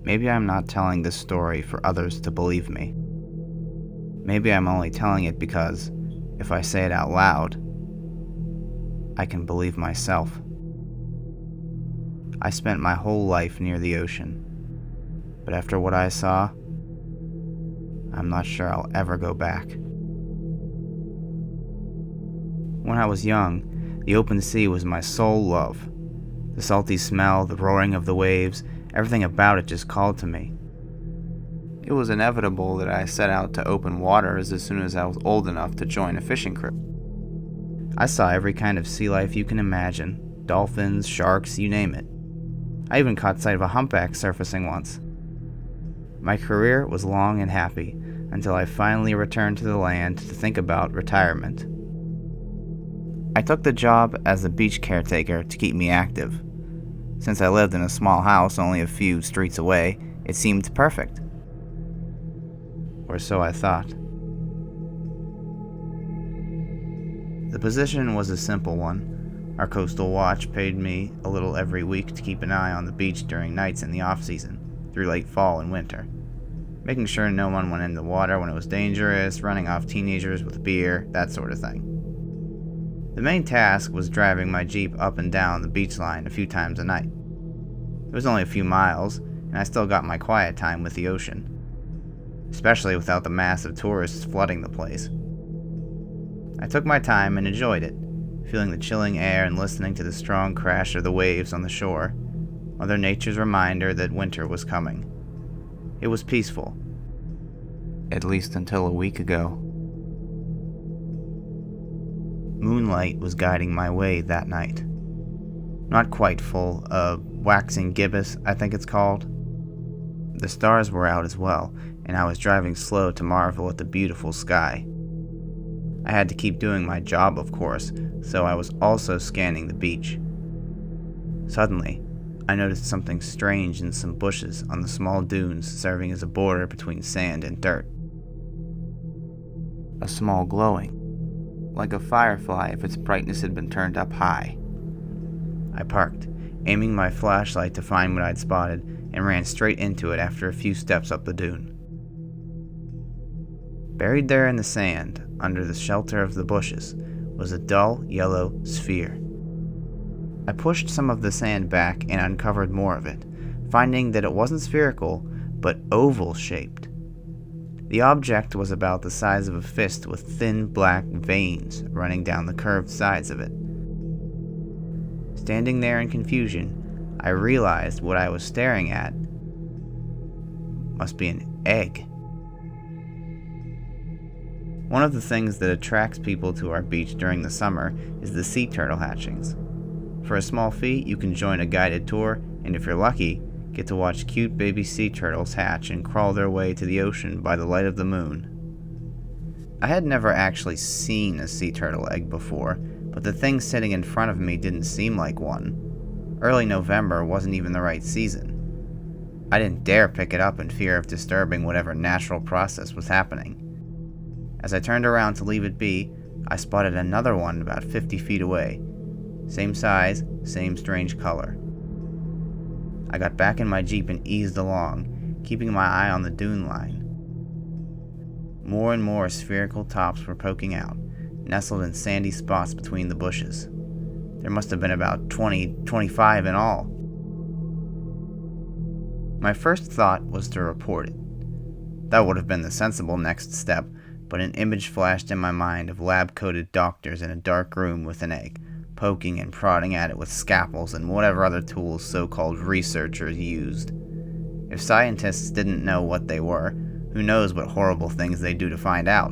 Maybe I'm not telling this story for others to believe me. Maybe I'm only telling it because, if I say it out loud, I can believe myself. I spent my whole life near the ocean, but after what I saw, I'm not sure I'll ever go back. When I was young, the open sea was my sole love. The salty smell, the roaring of the waves, everything about it just called to me. It was inevitable that I set out to open waters as soon as I was old enough to join a fishing crew. I saw every kind of sea life you can imagine, dolphins, sharks, you name it. I even caught sight of a humpback surfacing once. My career was long and happy until I finally returned to the land to think about retirement. I took the job as a beach caretaker to keep me active. Since I lived in a small house only a few streets away, it seemed perfect. Or so I thought. The position was a simple one. Our coastal watch paid me a little every week to keep an eye on the beach during nights in the off-season, through late fall and winter, making sure no one went in the water when it was dangerous, running off teenagers with beer, that sort of thing. The main task was driving my Jeep up and down the beach line a few times a night. It was only a few miles, and I still got my quiet time with the ocean, especially without the mass of tourists flooding the place. I took my time and enjoyed it, feeling the chilling air and listening to the strong crash of the waves on the shore, Mother Nature's reminder that winter was coming. It was peaceful, at least until a week ago. Moonlight was guiding my way that night. Not quite full, a waxing gibbous, I think it's called. The stars were out as well, and I was driving slow to marvel at the beautiful sky. I had to keep doing my job, of course, so I was also scanning the beach. Suddenly, I noticed something strange in some bushes on the small dunes serving as a border between sand and dirt. A small glowing, like a firefly if its brightness had been turned up high. I parked, aiming my flashlight to find what I'd spotted, and ran straight into it after a few steps up the dune. Buried there in the sand, under the shelter of the bushes, was a dull yellow sphere. I pushed some of the sand back and uncovered more of it, finding that it wasn't spherical, but oval-shaped. The object was about the size of a fist with thin black veins running down the curved sides of it. Standing there in confusion, I realized what I was staring at must be an egg. One of the things that attracts people to our beach during the summer is the sea turtle hatchings. For a small fee, you can join a guided tour, and if you're lucky, get to watch cute baby sea turtles hatch and crawl their way to the ocean by the light of the moon. I had never actually seen a sea turtle egg before, but the thing sitting in front of me didn't seem like one. Early November wasn't even the right season. I didn't dare pick it up in fear of disturbing whatever natural process was happening. As I turned around to leave it be, I spotted another one about 50 feet away. Same size, same strange color. I got back in my Jeep and eased along, keeping my eye on the dune line. More and more spherical tops were poking out, nestled in sandy spots between the bushes. There must have been about 25 in all. My first thought was to report it. That would have been the sensible next step, but an image flashed in my mind of lab-coated doctors in a dark room with an egg, poking and prodding at it with scalpels and whatever other tools so-called researchers used. If scientists didn't know what they were, who knows what horrible things they do to find out?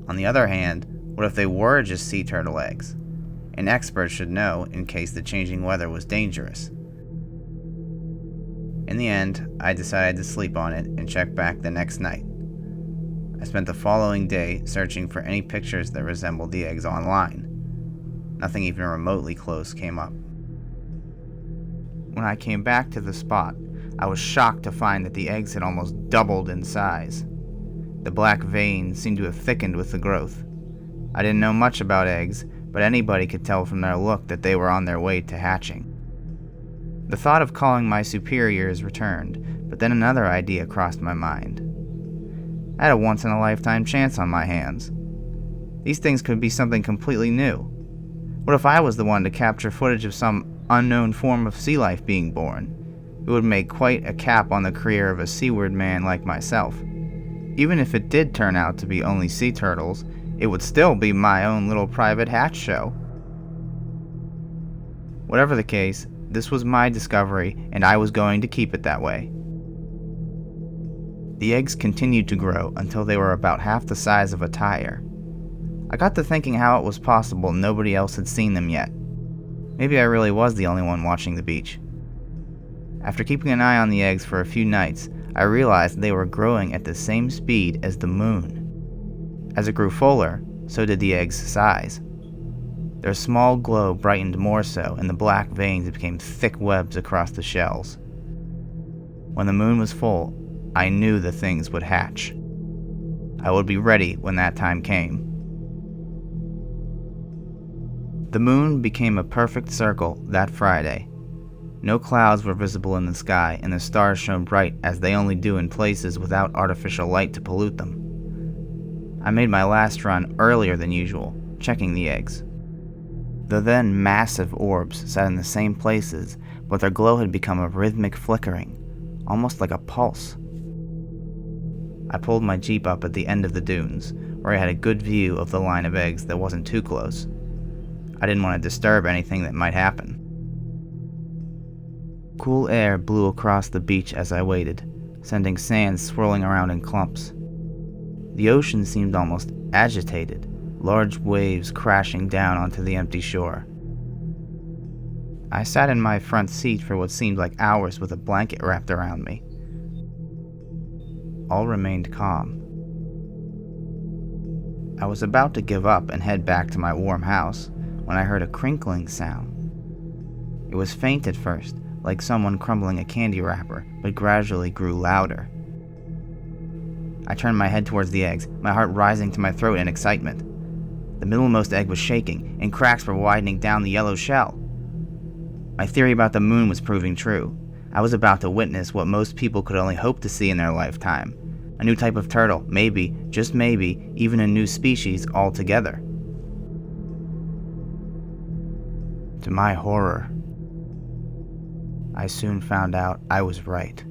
On the other hand, what if they were just sea turtle eggs? An expert should know in case the changing weather was dangerous. In the end, I decided to sleep on it and check back the next night. I spent the following day searching for any pictures that resembled the eggs online. Nothing even remotely close came up. When I came back to the spot, I was shocked to find that the eggs had almost doubled in size. The black veins seemed to have thickened with the growth. I didn't know much about eggs, but anybody could tell from their look that they were on their way to hatching. The thought of calling my superiors returned, But then another idea crossed my mind. I had a once-in-a-lifetime chance on my hands. These things could be something completely new. What if I was the one to capture footage of some unknown form of sea life being born? It would make quite a cap on the career of a seaward man like myself. Even if it did turn out to be only sea turtles, it would still be my own little private hatch show. Whatever the case, this was my discovery, and I was going to keep it that way. The eggs continued to grow until they were about half the size of a tire. I got to thinking how it was possible nobody else had seen them yet. Maybe I really was the only one watching the beach. After keeping an eye on the eggs for a few nights, I realized they were growing at the same speed as the moon. As it grew fuller, so did the eggs' size. Their small glow brightened more so, and the black veins became thick webs across the shells. When the moon was full, I knew the things would hatch. I would be ready when that time came. The moon became a perfect circle that Friday. No clouds were visible in the sky, and the stars shone bright as they only do in places without artificial light to pollute them. I made my last run earlier than usual, checking the eggs. The then massive orbs sat in the same places, but their glow had become a rhythmic flickering, almost like a pulse. I pulled my Jeep up at the end of the dunes, where I had a good view of the line of eggs that wasn't too close. I didn't want to disturb anything that might happen. Cool air blew across the beach as I waited, sending sand swirling around in clumps. The ocean seemed almost agitated, large waves crashing down onto the empty shore. I sat in my front seat for what seemed like hours with a blanket wrapped around me. All remained calm. I was about to give up and head back to my warm house when I heard a crinkling sound. It was faint at first, like someone crumbling a candy wrapper, but gradually grew louder. I turned my head towards the eggs, my heart rising to my throat in excitement. The middlemost egg was shaking, and cracks were widening down the yellow shell. My theory about the moon was proving true. I was about to witness what most people could only hope to see in their lifetime. A new type of turtle, maybe, just maybe, even a new species altogether. To my horror, I soon found out I was right.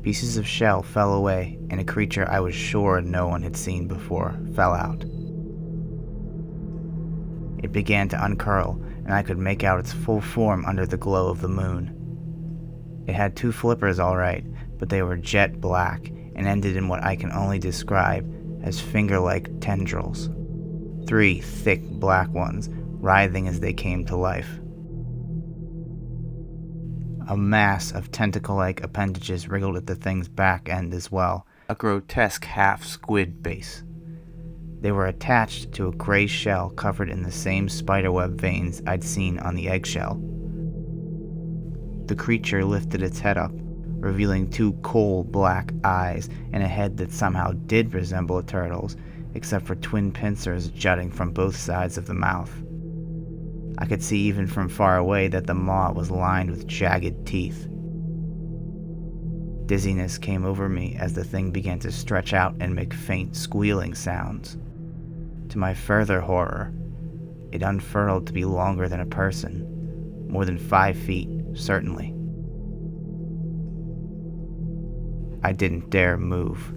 Pieces of shell fell away, and a creature I was sure no one had seen before fell out. It began to uncurl, and I could make out its full form under the glow of the moon. It had two flippers all right, but they were jet black and ended in what I can only describe as finger-like tendrils. 3 thick black ones, writhing as they came to life. A mass of tentacle-like appendages wriggled at the thing's back end as well, a grotesque half-squid base. They were attached to a gray shell covered in the same spiderweb veins I'd seen on the eggshell. The creature lifted its head up, revealing 2 coal-black eyes and a head that somehow did resemble a turtle's, except for twin pincers jutting from both sides of the mouth. I could see even from far away that the maw was lined with jagged teeth. Dizziness came over me as the thing began to stretch out and make faint squealing sounds. To my further horror, it unfurled to be longer than a person, more than 5 feet, certainly. I didn't dare move.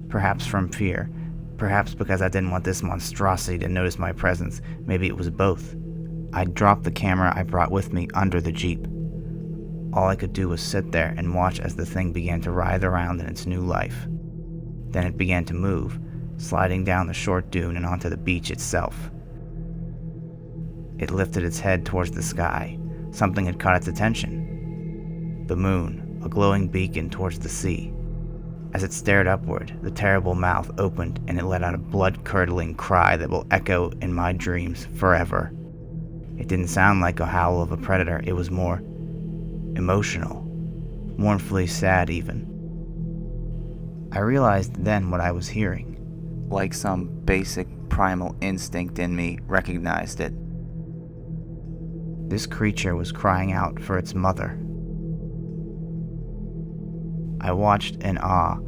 Perhaps from fear, perhaps because I didn't want this monstrosity to notice my presence. Maybe it was both. I dropped the camera I brought with me under the Jeep. All I could do was sit there and watch as the thing began to writhe around in its new life. Then it began to move, sliding down the short dune and onto the beach itself. It lifted its head towards the sky. Something had caught its attention. The moon, a glowing beacon towards the sea. As it stared upward, the terrible mouth opened and it let out a blood-curdling cry that will echo in my dreams forever. It didn't sound like a howl of a predator, it was more emotional, mournfully sad even. I realized then what I was hearing, like some basic primal instinct in me recognized it. This creature was crying out for its mother. I watched in awe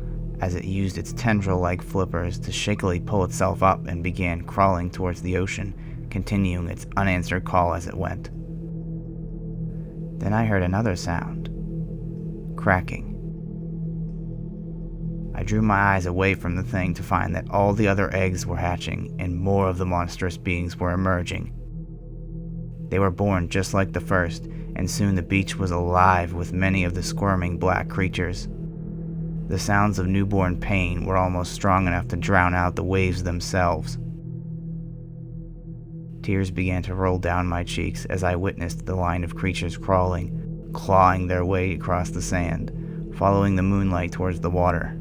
as it used its tendril-like flippers to shakily pull itself up and began crawling towards the ocean, continuing its unanswered call as it went. Then I heard another sound. Cracking. I drew my eyes away from the thing to find that all the other eggs were hatching and more of the monstrous beings were emerging. They were born just like the first, and soon the beach was alive with many of the squirming black creatures. The sounds of newborn pain were almost strong enough to drown out the waves themselves. Tears began to roll down my cheeks as I witnessed the line of creatures crawling, clawing their way across the sand, following the moonlight towards the water.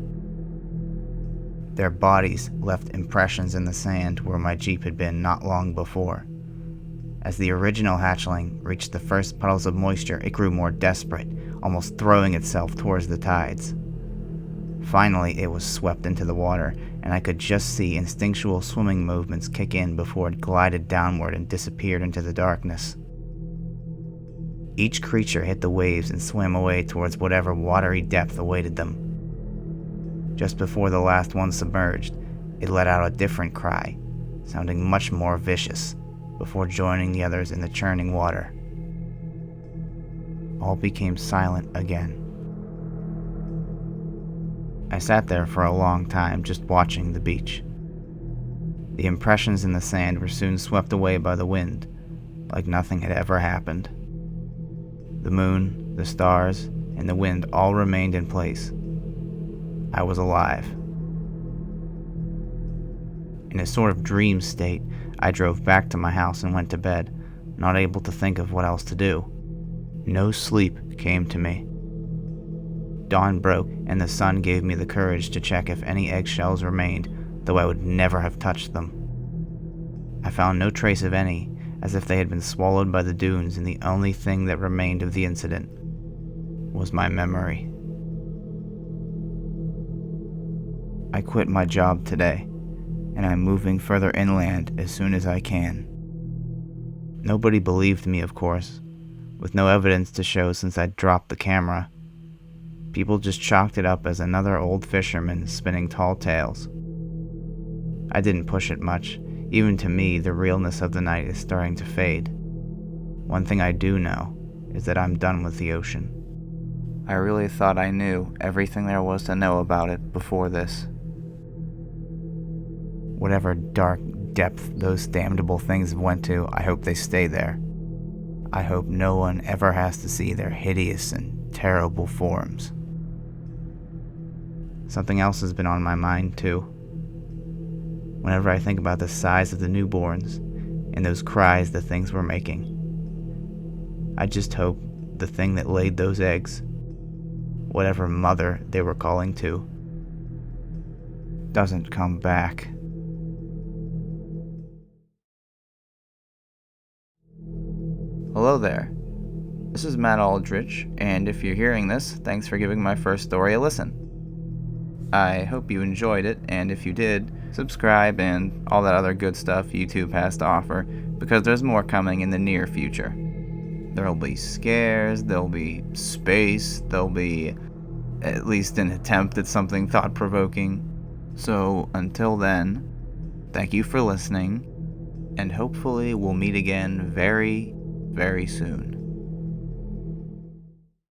Their bodies left impressions in the sand where my Jeep had been not long before. As the original hatchling reached the first puddles of moisture, it grew more desperate, almost throwing itself towards the tides. Finally, it was swept into the water, and I could just see instinctual swimming movements kick in before it glided downward and disappeared into the darkness. Each creature hit the waves and swam away towards whatever watery depth awaited them. Just before the last one submerged, it let out a different cry, sounding much more vicious, before joining the others in the churning water. All became silent again. I sat there for a long time just watching the beach. The impressions in the sand were soon swept away by the wind, like nothing had ever happened. The moon, the stars, and the wind all remained in place. I was alive. In a sort of dream state, I drove back to my house and went to bed, not able to think of what else to do. No sleep came to me. Dawn broke, and the sun gave me the courage to check if any eggshells remained, though I would never have touched them. I found no trace of any, as if they had been swallowed by the dunes, and the only thing that remained of the incident was my memory. I quit my job today, and I'm moving further inland as soon as I can. Nobody believed me, of course, with no evidence to show since I'd dropped the camera. People just chalked it up as another old fisherman spinning tall tales. I didn't push it much. Even to me, the realness of the night is starting to fade. One thing I do know is that I'm done with the ocean. I really thought I knew everything there was to know about it before this. Whatever dark depth those damnable things went to, I hope they stay there. I hope no one ever has to see their hideous and terrible forms. Something else has been on my mind, too. Whenever I think about the size of the newborns and those cries the things were making, I just hope the thing that laid those eggs, whatever mother they were calling to, doesn't come back. Hello there. This is Matt Aldrich, and if you're hearing this, thanks for giving my first story a listen. I hope you enjoyed it, and if you did, subscribe and all that other good stuff YouTube has to offer, because there's more coming in the near future. There'll be scares, there'll be space, there'll be at least an attempt at something thought-provoking. So until then, thank you for listening, and hopefully we'll meet again very, very soon.